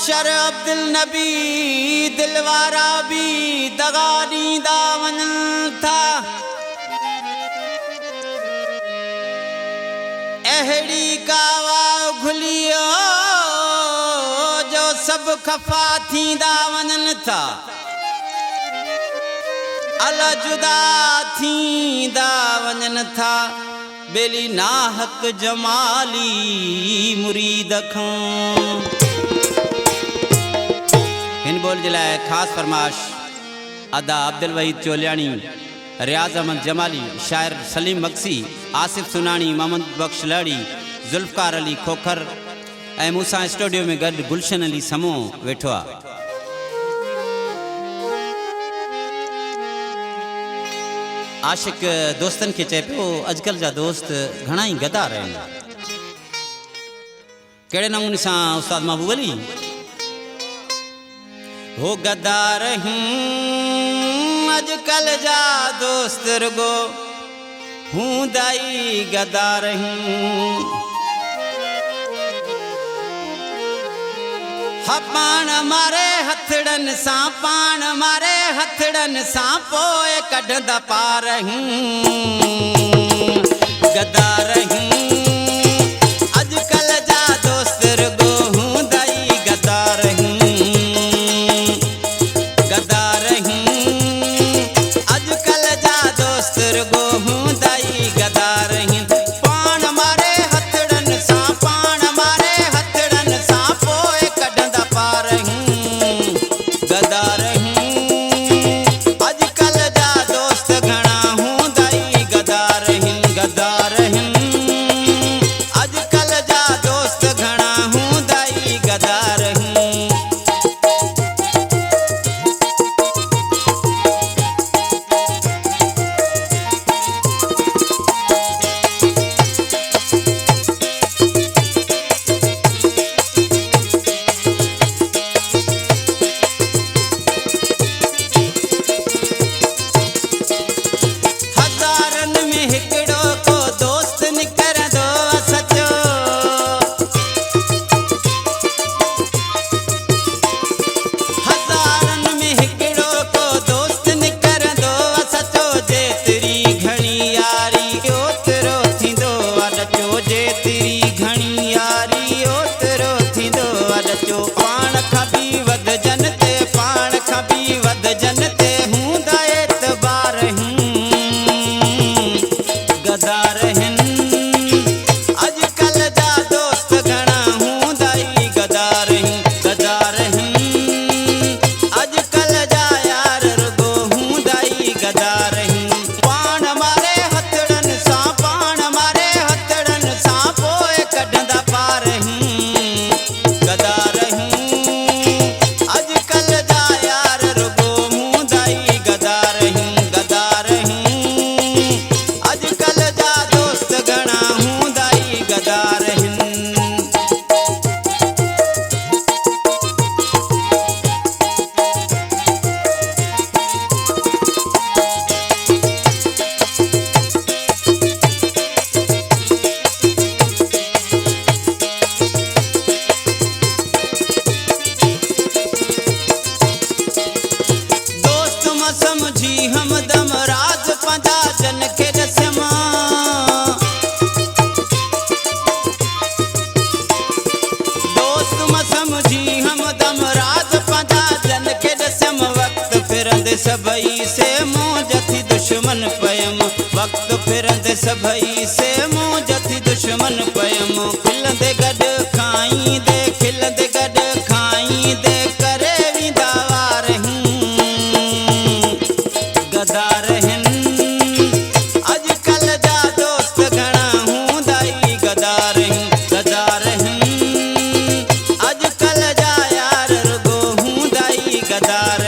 माशर अब्दुल नबी दिलवारा भी दगा ॾींदा वञनि था। अहिड़ी कावा घुलियो जो सभु खफ़ा थींदा वञनि था। अल जुदा थींदा वञनि था बेली नाहक जमाली मुरीद खां। हिन बोल जे लाइ ख़ासि फरमाश अदा अब्दुल वहीद चोलियाणी, रियाज़ अहमद जमाली, शायर सलीम मक्सी, आसिफ सुनानी, मोहम्मद बख्श लड़ी, जुल्फ़कार अली खोखर ऐं मूंसां स्टूडियो में गॾु गुलशन अली समो वेठो आहे। आशिक दोस्तन के चए पियो अजकल जा दोस्त घणा ही गदार आहिनि। कहिड़े नमूने सां उस्ताद महबूब अली हो गदार हूं अजकल जा दोस्त रुगो हूंदा ई गदार हूं। पाण मारे हथड़न सां पाण मारे हथड़न सां पोइ कढंदा पार गदार अजकल जा दोस्त रुगो हूंदा ई गदार गदार अजकल जा दोस्त रुगो हूंदा ई गदार पाण मारे हथड़न सां पाण मारे हथड़न सां पोइ कढंदा पार गदार अजकल जा दोस्त घणा हूंदा ई गदार गदार अजकल जा दोस्त घणा हूंदा ई गदार सभई से मौज थी दुश्मन पयम वक्त फिरंदे सभई से मौज थी दुश्मन पयम खिलंदे गॾु खाईंदे खिलंदे गॾु खाईंदे करे वेंदा वार गदार अजकल जा दोस्त घणा हूंदा ई गदार गदार अजकल जा यार रुगो हूंदा ई गदार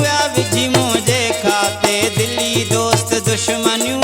पिया विझी मुंहिंजे खाते दिली दोस्त दुश्मनियूं